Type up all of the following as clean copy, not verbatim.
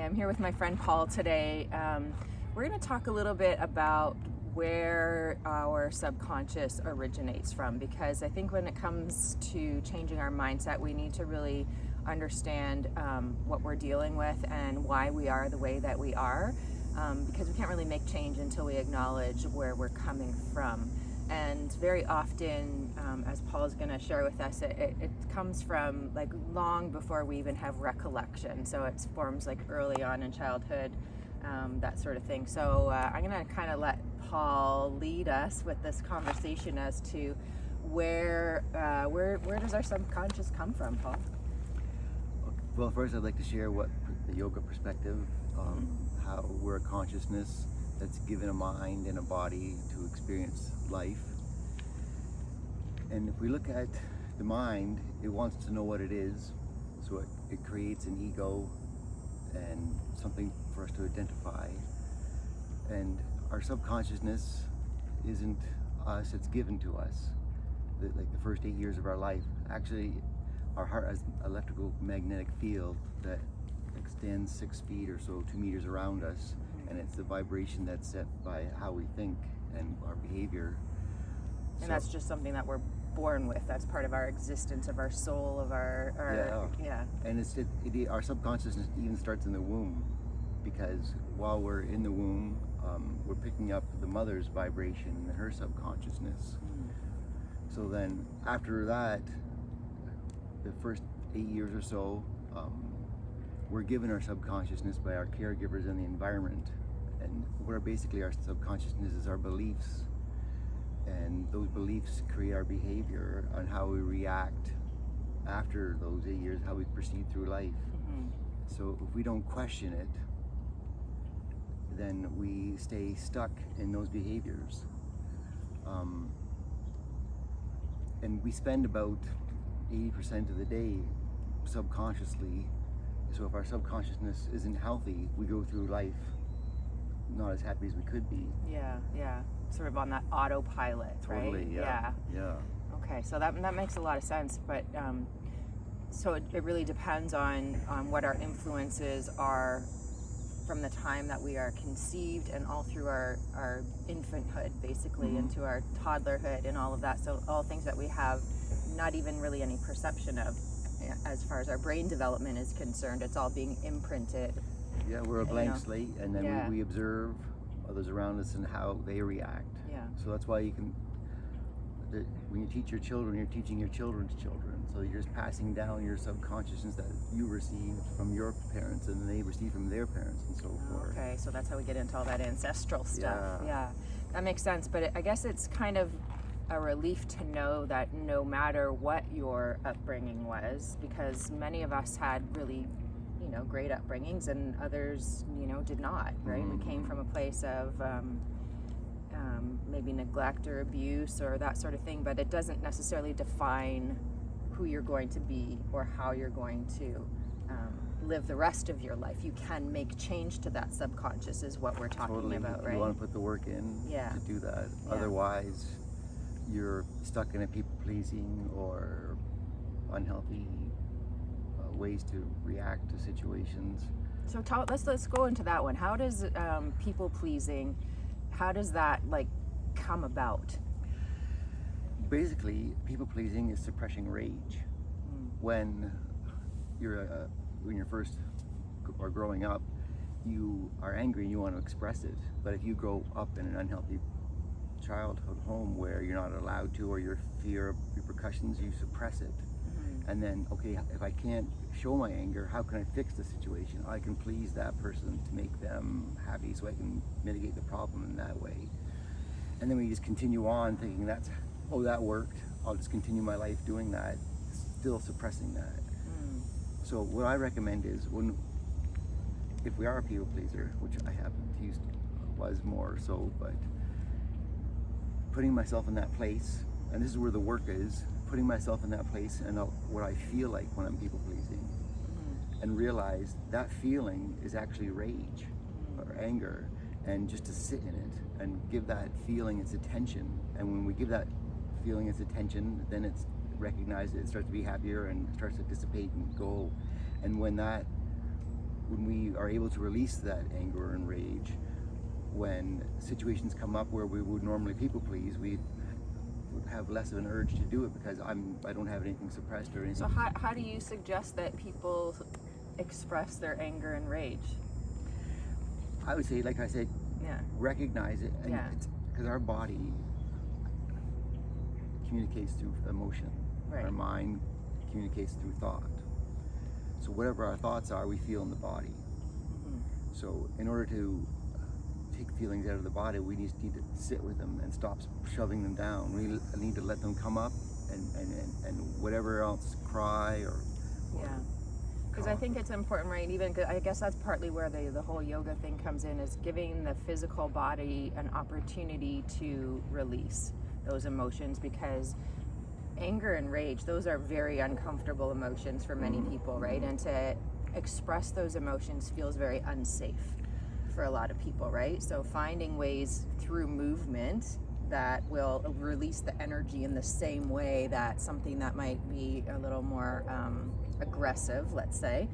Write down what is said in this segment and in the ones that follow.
I'm here with my friend Paul today. We're going to talk a little bit about where our subconscious originates from, because I think when it comes to changing our mindset, we need to really understand what we're dealing with and why we are the way that we are, because we can't really make change until we acknowledge where we're coming from. And very often, as Paul is going to share with us, it comes from like long before we even have recollection. So it forms like early on in childhood, that sort of thing. So I'm going to kind of let Paul lead us with this conversation as to where does our subconscious come from, Paul? Well, first I'd like to share what the yoga perspective, how we're a consciousness that's given a mind and a body to experience life. And if we look at the mind, it wants to know what it is, so it creates an ego and something for us to identify. And our subconsciousness isn't us, it's given to us. Like the first 8 years of our life, actually our heart has an electrical magnetic field that extends 6 feet or so, 2 meters around us. And it's the vibration that's set by how we think and our behavior. And that's just something that we're born with. That's part of our existence, of our soul, of our yeah. And our subconsciousness even starts in the womb, because while we're in the womb, we're picking up the mother's vibration and her subconsciousness. So then after that, the first 8 years or so, we're given our subconsciousness by our caregivers and the environment. And what are basically our subconsciousness is our beliefs. And those beliefs create our behavior on how we react after those 8 years, how we proceed through life. So if we don't question it, then we stay stuck in those behaviors. And we spend about 80% of the day subconsciously. So if our subconsciousness isn't healthy, we go through life not as happy as we could be. Yeah. Sort of on that autopilot, Totally, right? Yeah. Okay, so that makes a lot of sense. But so it really depends on what our influences are from the time that we are conceived and all through our infanthood, basically, into our toddlerhood and all of that. So all things that we have not even really any perception of as far as our brain development is concerned. It's all being imprinted. Yeah, we're a blank slate, and then we observe others around us and how they react. Yeah. So that's why when you teach your children, you're teaching your children's children. So you're just passing down your subconsciousness that you received from your parents and they received from their parents and so forth. Okay, so that's how we get into all that ancestral stuff. Yeah, that makes sense. But I guess it's kind of a relief to know that no matter what your upbringing was, because many of us had really, great upbringings and others, did not, right? We came from a place of maybe neglect or abuse or that sort of thing, but it doesn't necessarily define who you're going to be or how you're going to live the rest of your life. You can make change to that subconscious is what we're talking about, right? You want to put the work in to do that. Yeah. Otherwise, you're stuck in a people-pleasing or unhealthy ways to react to situations. So let's go into that one. How does people-pleasing, how does that come about? Basically, people-pleasing is suppressing rage. When you're first or growing up, you are angry and you want to express it. But if you grow up in an unhealthy childhood home where you're not allowed to, or your fear of repercussions, you suppress it. And then, okay, if I can't show my anger, how can I fix the situation? I can please that person to make them happy so I can mitigate the problem in that way. And then we just continue on thinking that worked, I'll just continue my life doing that, still suppressing that. So what I recommend is if we are a people pleaser, which I was more so, but putting myself in that place, and this is where the work is, putting myself in that place and what I feel like when I'm people pleasing, and realize that feeling is actually rage or anger, and just to sit in it and give that feeling its attention. And when we give that feeling its attention, then it's recognized, it starts to be happier and starts to dissipate and go. And when that when we are able to release that anger and rage, when situations come up where we would normally people please, we would have less of an urge to do it because I don't have anything suppressed or anything. So how do you suggest that people express their anger and rage? I would say, like I said, Yeah. recognize it, and Yeah. because our body communicates through emotion. Right. Our mind communicates through thought. So whatever our thoughts are, we feel in the body. Mm-hmm. So in order to take feelings out of the body, we need to sit with them and stop shoving them down. We need to let them come up, and whatever else, cry or Yeah. Because I think it's important, right? Even 'cause I guess that's partly where the whole yoga thing comes in, is giving the physical body an opportunity to release those emotions, because anger and rage, those are very uncomfortable emotions for many people, right? And to express those emotions feels very unsafe for a lot of people, right? So finding ways through movement that will release the energy in the same way that something that might be a little more aggressive, let's say,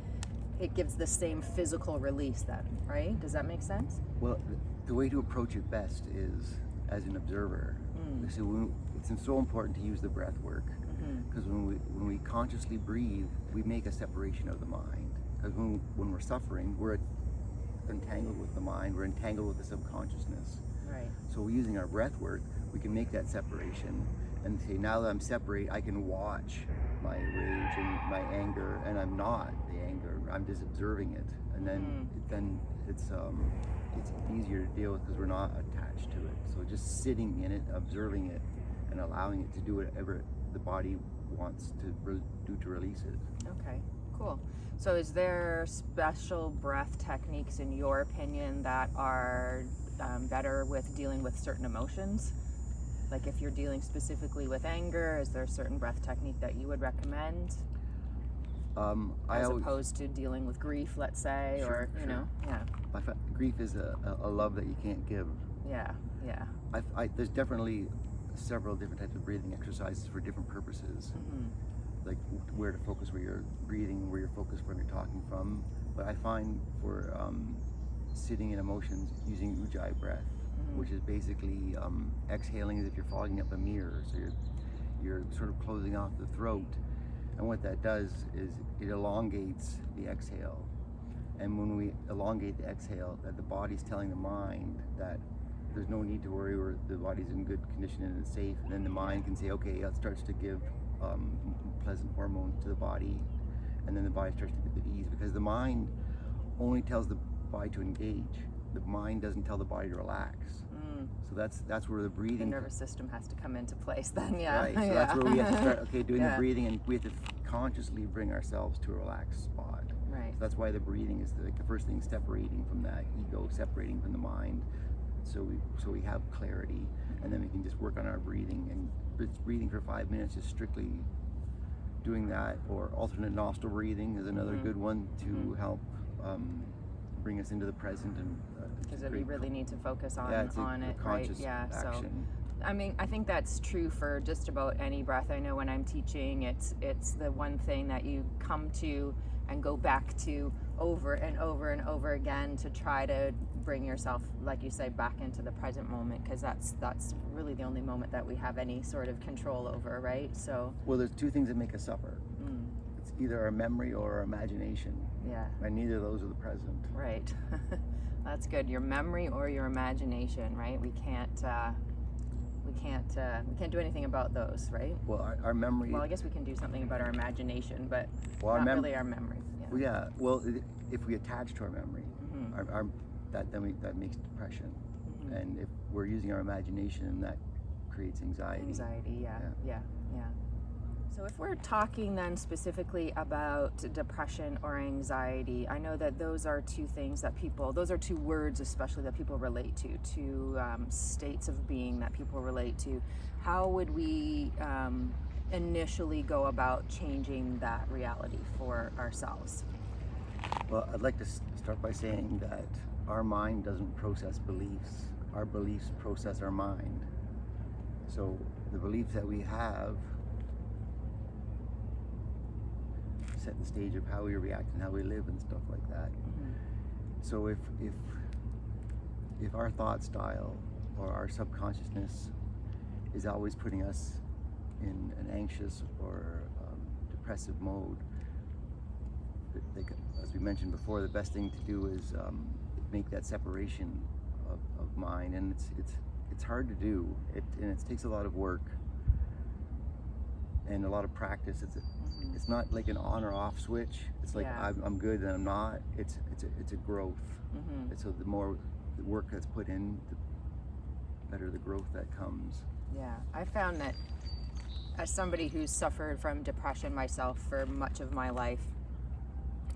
it gives the same physical release then, right? Does that make sense? Well, the way to approach it best is as an observer. So it's so important to use the breath work, because when we consciously breathe, we make a separation of the mind. Because when we're suffering, we're entangled with the mind, we're entangled with the subconsciousness. Right. So using our breath work, we can make that separation and say, now that I'm separate, I can watch my rage and my anger, and I'm not the anger, I'm just observing it. And then it's easier to deal with because we're not attached to it. So just sitting in it, observing it, and allowing it to do whatever the body wants to do to release it. Okay, cool. So is there special breath techniques, in your opinion, that are better with dealing with certain emotions? Like if you're dealing specifically with anger, is there a certain breath technique that you would recommend? As opposed to dealing with grief, let's say, Sure, or, you know, yeah. Grief is a love that you can't give. Yeah, yeah. There's definitely several different types of breathing exercises for different purposes. Like where to focus, where you're breathing, where you're focused, where you're talking from. But I find for sitting in emotions, using Ujjayi breath, which is basically exhaling as if you're fogging up a mirror. So you're sort of closing off the throat. And what that does is it elongates the exhale. And when we elongate the exhale, that the body's telling the mind that there's no need to worry, or the body's in good condition and it's safe. And then the mind can say, okay, it starts to give pleasant hormones to the body, and then the body starts to get at ease, because the mind only tells the body to engage. The mind doesn't tell the body to relax. So that's where the breathing, the nervous system has to come into place then. Yeah. Right. So that's where we have to start doing the breathing, and we have to consciously bring ourselves to a relaxed spot. Right. So that's why the breathing is the first thing, separating from that ego, separating from the mind, so we have clarity, and then we can just work on our breathing. And it's breathing for 5 minutes, just strictly doing that. Or alternate nostril breathing is another good one to help bring us into the present. And because we really need to focus on it's a it, right? Yeah. action. So I mean, I think that's true for just about any breath. I know when I'm teaching, it's the one thing that you come to and go back to over and over and over again, to try to bring yourself, like you say, back into the present moment, because that's really the only moment that we have any sort of control over, right? So well, there's two things that make us suffer. It's either our memory or our imagination. Yeah. And neither of those are the present. Right. That's good. Your memory or your imagination, right? We can't do anything about those, right? Well, our memory. Well, I guess we can do something about our imagination, but well, not really our memory. Yeah. Well, yeah. Well, if we attach to our memory, that makes depression. And if we're using our imagination, that creates anxiety. Anxiety. Yeah. So if we're talking then specifically about depression or anxiety, I know that those are two words especially that people relate to states of being that people relate to. How would we initially go about changing that reality for ourselves? Well, I'd like to start by saying that our mind doesn't process beliefs. Our beliefs process our mind. So the beliefs that we have set the stage of how we react and how we live and stuff like that. So if our thought style or our subconsciousness is always putting us in an anxious or depressive mode, as we mentioned before, the best thing to do is make that separation of mind, and it's hard to do. It takes a lot of work and a lot of practice. It's not like an on or off switch. It's like I'm good and I'm not. It's a growth. And so the more the work that's put in, the better the growth that comes. Yeah, I found that as somebody who's suffered from depression myself for much of my life,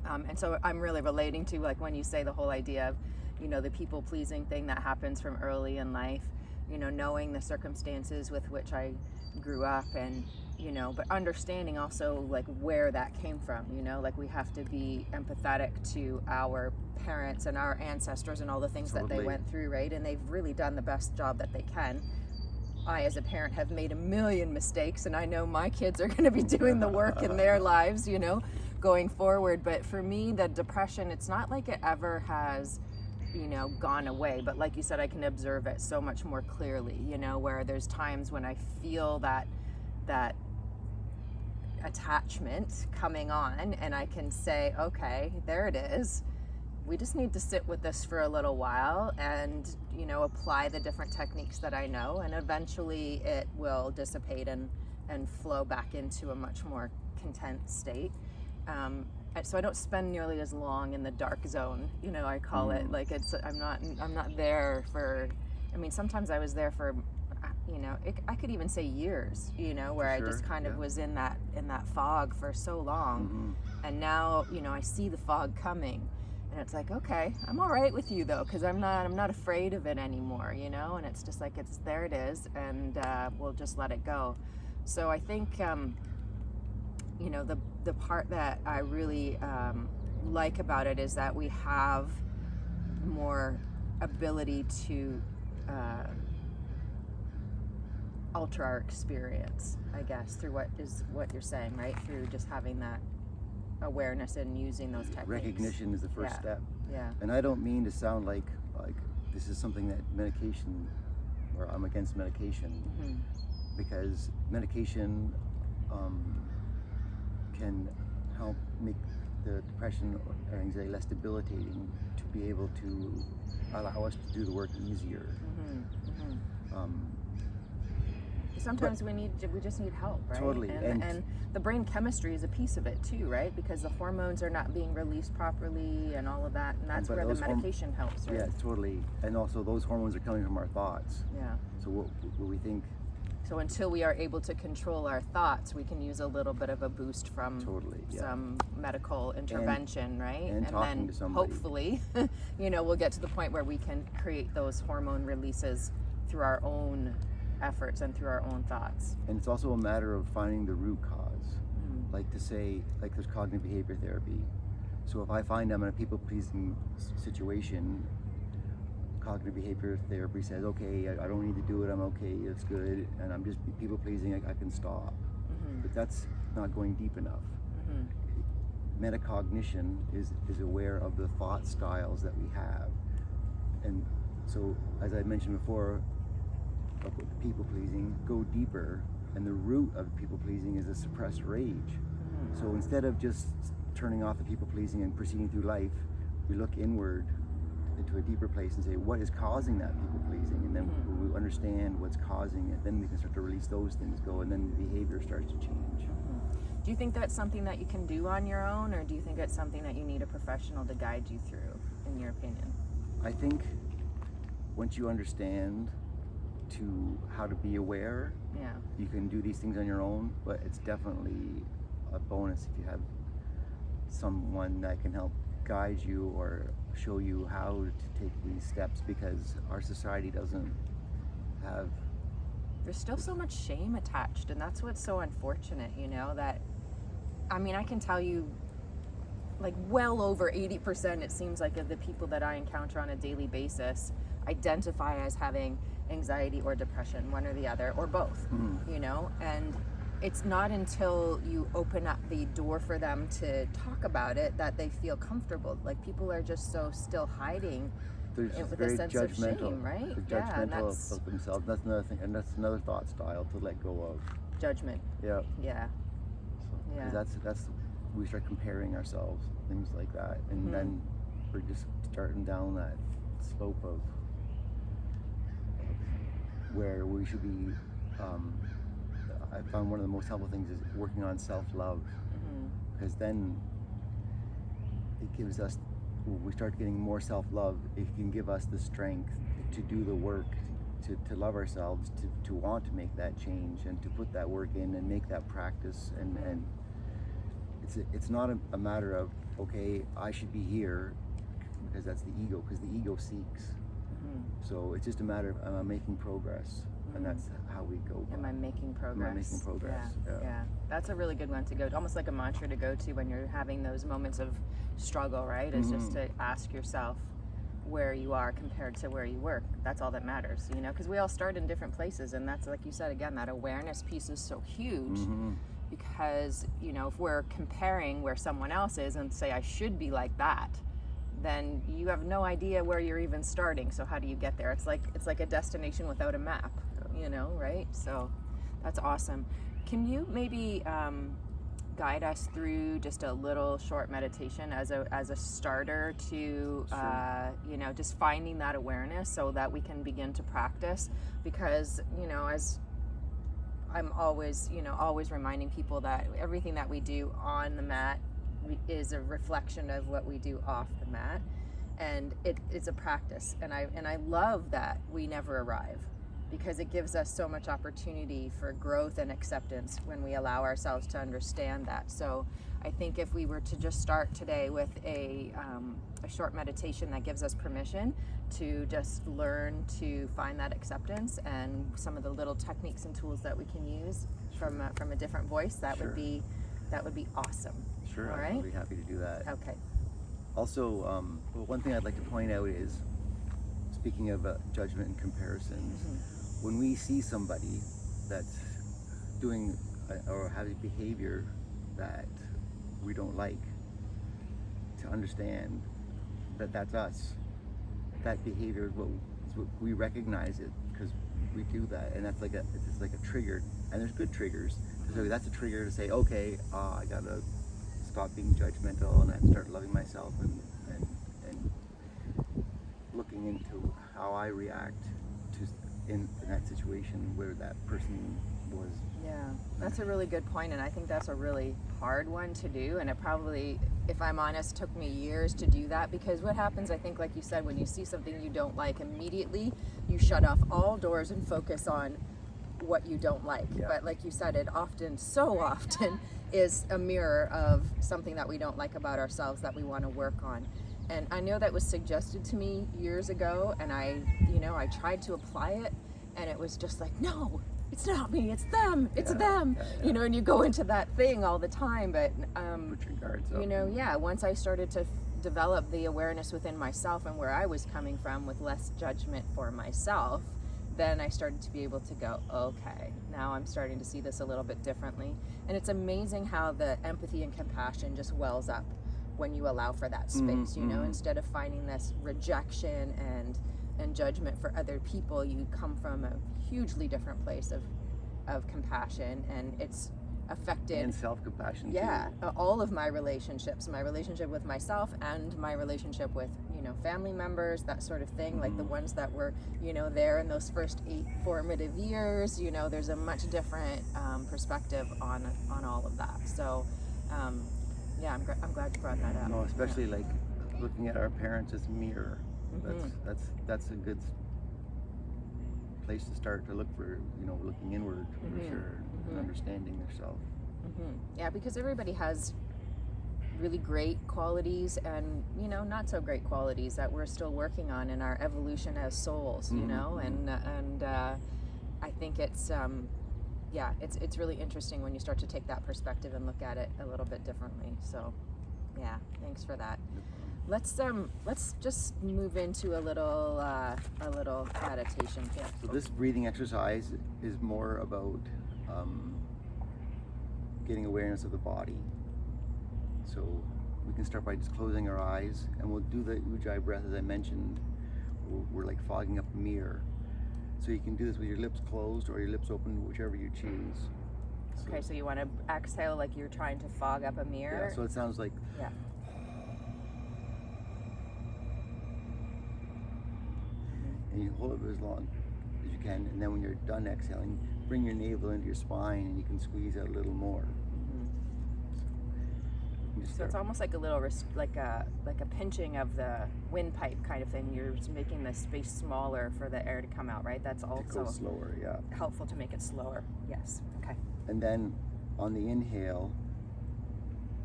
and so I'm really relating to, like, when you say the whole idea of, you know, the people pleasing thing that happens from early in life, you know, knowing the circumstances with which I grew up, and, you know, but understanding also like where that came from, you know, like we have to be empathetic to our parents and our ancestors and all the things that they went through, right? And they've really done the best job that they can. I, as a parent, have made a million mistakes, and I know my kids are going to be doing the work in their lives, you know, going forward. But for me, the depression, it's not like it ever has, you know, gone away, but like you said, I can observe it so much more clearly, you know, where there's times when I feel that attachment coming on, and I can say, okay, there it is. We just need to sit with this for a little while and, you know, apply the different techniques that I know, and eventually it will dissipate and flow back into a much more content state. So I don't spend nearly as long in the dark zone, you know, I call it. Like, I'm not there for, I mean, sometimes I was there for, you know, I could even say years, you know, where I just kind of was in that fog for so long. And now, you know, I see the fog coming, and it's like, okay, I'm all right with you though, because I'm not afraid of it anymore, you know. And it's just like, there it is, and we'll just let it go. So I think, you know, the part that I really like about it is that we have more ability to alter our experience, I guess, through what you're saying, right? Through just having that awareness and using those techniques. Recognition is the first step. Yeah. And I don't mean to sound like this is something that medication, or I'm against medication, because medication can help make the depression or anxiety less debilitating, to be able to allow us to do the work easier. Sometimes we just need help, right? Totally. And the brain chemistry is a piece of it too, right? Because the hormones are not being released properly and all of that, and that's where the medication helps, right? Yeah, totally. And also those hormones are coming from our thoughts. Yeah. So what we think. So until we are able to control our thoughts, we can use a little bit of a boost from some medical intervention, right? And talking then to somebody. Hopefully, you know, we'll get to the point where we can create those hormone releases through our own efforts and through our own thoughts. And it's also a matter of finding the root cause. Like to say, like there's cognitive behavior therapy. So if I find I'm in a people-pleasing situation, cognitive behavior therapy says, okay, I don't need to do it, I'm okay, it's good, and I'm just people-pleasing, I can stop. But that's not going deep enough. Metacognition is aware of the thought styles that we have. And so, as I mentioned before, people-pleasing, go deeper, and the root of people-pleasing is a suppressed rage. So instead of just turning off the people-pleasing and proceeding through life, we look inward into a deeper place and say, what is causing that people-pleasing? And then when we understand what's causing it, then we can start to release those things, and then the behavior starts to change. Do you think that's something that you can do on your own, or do you think it's something that you need a professional to guide you through, in your opinion? I think once you understand how to be aware, you can do these things on your own, but it's definitely a bonus if you have someone that can help guide you or show you how to take these steps, because our society doesn't have. There's still so much shame attached, and that's what's so unfortunate, you know, that, I mean, I can tell you, like, well over 80%, it seems like, of the people that I encounter on a daily basis identify as having anxiety or depression, one or the other, or both, you know, and it's not until you open up the door for them to talk about it that they feel comfortable. Like, people are just so still hiding They're just with very a sense judgmental. of shame, right? They're Yeah, and judgmental that's of themselves. That's another thing, and that's another thought style to let go of. judgment. Yeah. Yeah. So, Yeah. 'cause that's we start comparing ourselves, things like that, and then we're just starting down that slope of where we should be. I found one of the most helpful things is working on self-love, because then it gives us, when we start getting more self-love, it can give us the strength to do the work, to love ourselves, to want to make that change, and to put that work in and make that practice. And it's not a matter of, okay, I should be here, because that's the ego, because the ego seeks. So it's just a matter of, am I making progress? And that's how we go. Am I making progress? Am I making progress? Yeah. That's a really good one to go to, almost like a mantra to go to when you're having those moments of struggle, right? Is just to ask yourself where you are compared to where you were. That's all that matters, you know, because we all start in different places, and that's, like you said, again, that awareness piece is so huge. Because, you know, if we're comparing where someone else is and say, I should be like that, then you have no idea where you're even starting. So how do you get there? It's like a destination without a map, you know, right? So that's awesome. Can you maybe guide us through just a little short meditation as a starter to you know, just finding that awareness so that we can begin to practice? Because, you know, as I'm always reminding people that everything that we do on the mat is a reflection of what we do off the mat, and it's a practice. And I love that we never arrive, because it gives us so much opportunity for growth and acceptance when we allow ourselves to understand that. So I think if we were to just start today with a short meditation that gives us permission to just learn to find that acceptance, and some of the little techniques and tools that we can use from a different voice, that would be awesome. Sure, All right? I'll be happy to do that. Okay. Also, one thing I'd like to point out is, speaking of judgment and comparisons, when we see somebody that's doing or having behavior that we don't like, to understand that that's us. That behavior is what we recognize it, because we do that, and that's it's just like a trigger. And there's good triggers. So that's a trigger to say, okay, I gotta stop being judgmental, and I start loving myself, and looking into how I react to in that situation where that person was. Yeah, that's a really good point, and I think that's a really hard one to do, and it probably, if I'm honest, took me years to do that, because what happens, I think, like you said, when you see something you don't like, immediately you shut off all doors and focus on what you don't like. But like you said, it so often is a mirror of something that we don't like about ourselves that we want to work on. And I know that was suggested to me years ago, and I tried to apply it, and it was just like, no, it's not me, it's them, it's them. You know, and you go into that thing all the time. But put your guards up. you know, once I started to develop the awareness within myself and where I was coming from, with less judgment for myself, then I started to be able to go, okay, now I'm starting to see this a little bit differently. And it's amazing how the empathy and compassion just wells up when you allow for that space, you know, instead of finding this rejection and judgment for other people, you come from a hugely different place of compassion, and it's affected, and self-compassion too. All of my relationships, my relationship with myself and my relationship with, you know, family members, that sort of thing, like the ones that were, you know, there in those first 8 formative years. You know, there's a much different perspective on all of that. So I'm glad you brought that up. No, especially like looking at our parents as a mirror. That's a good place to start, to look for, you know, looking inward for sure, and understanding yourself. Yeah, because everybody has really great qualities and, you know, not so great qualities that we're still working on in our evolution as souls, you know, and I think it's it's really interesting when you start to take that perspective and look at it a little bit differently. So yeah, thanks for that. Let's just move into a little meditation here. So this breathing exercise is more about getting awareness of the body. So we can start by just closing our eyes, and we'll do the ujjayi breath as I mentioned. We're like fogging up a mirror. So you can do this with your lips closed or your lips open, whichever you choose. Okay, so you want to exhale like you're trying to fog up a mirror? Yeah, so it sounds like... Yeah. And you hold it as long as you can, and then when you're done exhaling, bring your navel into your spine and you can squeeze out a little more. So it's almost like a little, like a pinching of the windpipe kind of thing. You're just making the space smaller for the air to come out, right? That's also go slower, yeah. Helpful to make it slower. Yes. Okay. And then on the inhale,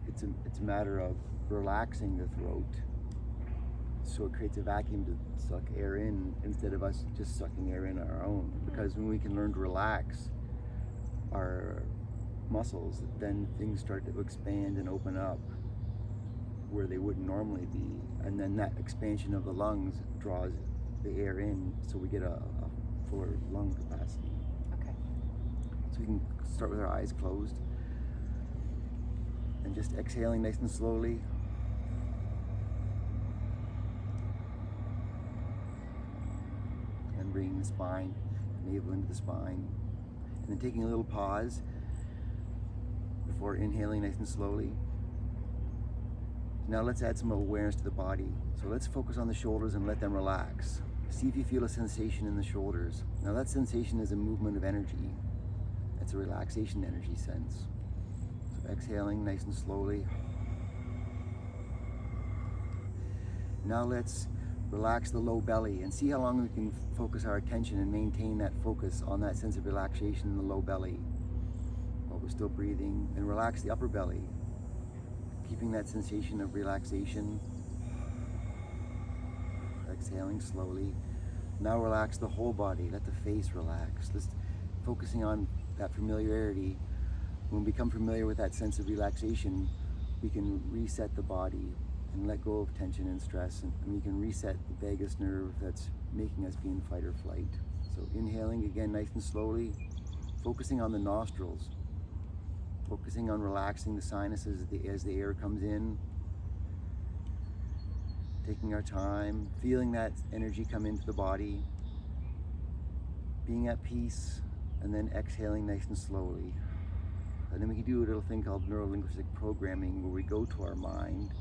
it's a matter of relaxing the throat, so it creates a vacuum to suck air in instead of us just sucking air in our own. Because when we can learn to relax our muscles, then things start to expand and open up where they wouldn't normally be, and then that expansion of the lungs draws the air in, so we get a fuller lung capacity. Okay. So we can start with our eyes closed and just exhaling nice and slowly. And bringing the spine, navel into the spine, and then taking a little pause before inhaling nice and slowly. Now let's add some awareness to the body. So let's focus on the shoulders and let them relax. See if you feel a sensation in the shoulders. Now that sensation is a movement of energy. It's a relaxation energy sense. So exhaling nice and slowly. Now let's relax the low belly and see how long we can focus our attention and maintain that focus on that sense of relaxation in the low belly while we're still breathing. And relax the upper belly, keeping that sensation of relaxation. Exhaling slowly. Now relax the whole body. Let the face relax. Just focusing on that familiarity. When we become familiar with that sense of relaxation, we can reset the body and let go of tension and stress, and we can reset the vagus nerve that's making us be in fight or flight. So inhaling again nice and slowly, focusing on the nostrils, focusing on relaxing the sinuses as the air comes in, taking our time, feeling that energy come into the body, being at peace, and then exhaling nice and slowly. And then we can do a little thing called neuro-linguistic programming, where we go to our mind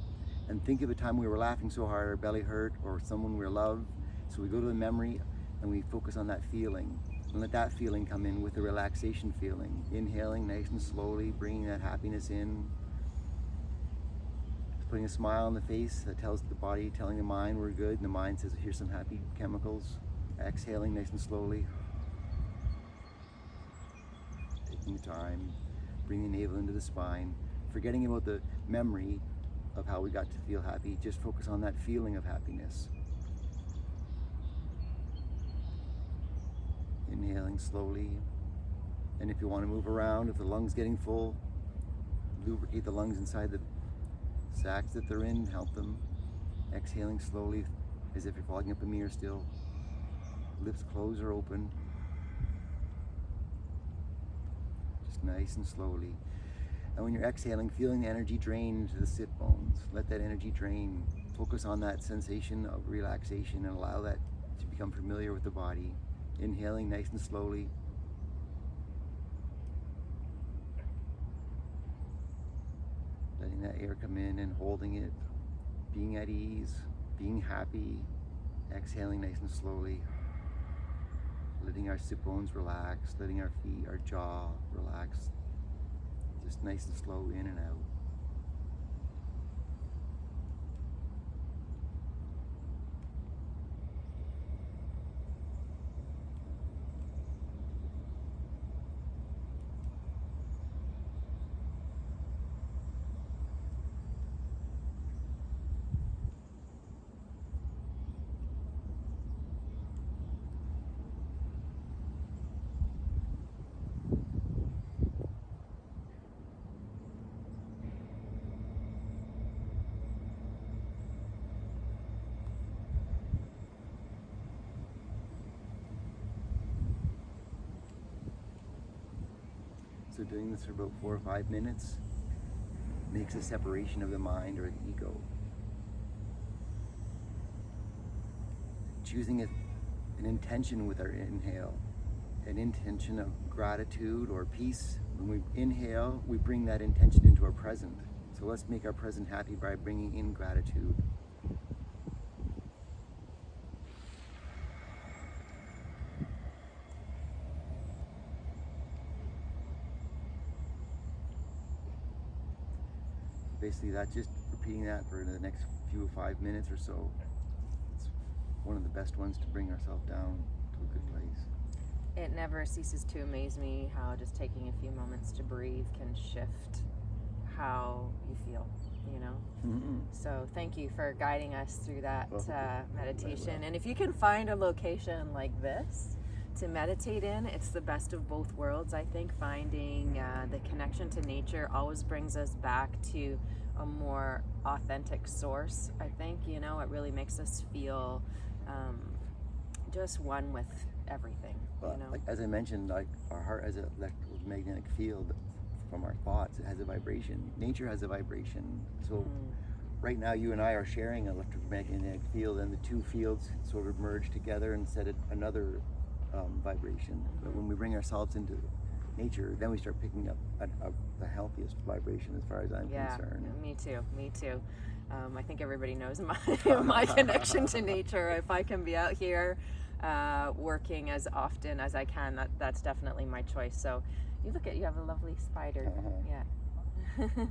and think of a time we were laughing so hard our belly hurt, or someone we love. So we go to the memory and we focus on that feeling and let that feeling come in with the relaxation feeling. Inhaling nice and slowly, bringing that happiness in. Putting a smile on the face that tells the body, telling the mind we're good, and the mind says here's some happy chemicals. Exhaling nice and slowly. Taking the time, bringing the navel into the spine, forgetting about the memory of how we got to feel happy. Just focus on that feeling of happiness. Inhaling slowly. And if you want to move around, if the lungs getting full, lubricate the lungs inside the sacs that they're in, help them. Exhaling slowly as if you're fogging up a mirror still. Lips closed or open. Just nice and slowly. And when you're exhaling, feeling the energy drain into the sit bones. Let that energy drain. Focus on that sensation of relaxation and allow that to become familiar with the body. Inhaling nice and slowly. Letting that air come in and holding it. Being at ease, being happy. Exhaling nice and slowly. Letting our sit bones relax, letting our feet, our jaw relax. Just nice and slow in and out. So doing this for about 4 or 5 minutes makes a separation of the mind or the ego. Choosing an intention with our inhale, an intention of gratitude or peace. When we inhale, we bring that intention into our present. So let's make our present happy by bringing in gratitude. Basically, that's just repeating that for the next 5 minutes or so. It's one of the best ones to bring ourselves down to a good place. It never ceases to amaze me how just taking a few moments to breathe can shift how you feel, you know? Mm-hmm. So thank you for guiding us through that meditation. Well. And if you can find a location like this to meditate in, it's the best of both worlds. I think finding the connection to nature always brings us back to a more authentic source. I think, you know, it really makes us feel just one with everything. Well, you know? like, as I mentioned, like our heart has an electromagnetic field from our thoughts. It has a vibration. Nature has a vibration. So right now you and I are sharing an electromagnetic field, and the two fields sort of merge together and set another vibration. But when we bring ourselves into nature, then we start picking up the healthiest vibration as far as I'm concerned. Me too. I think everybody knows my connection to nature. If I can be out here working as often as I can, that's definitely my choice. So you have a lovely spider. Yeah.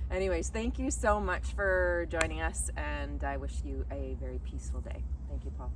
Anyways, thank you so much for joining us, and I wish you a very peaceful day. Thank you, Paul.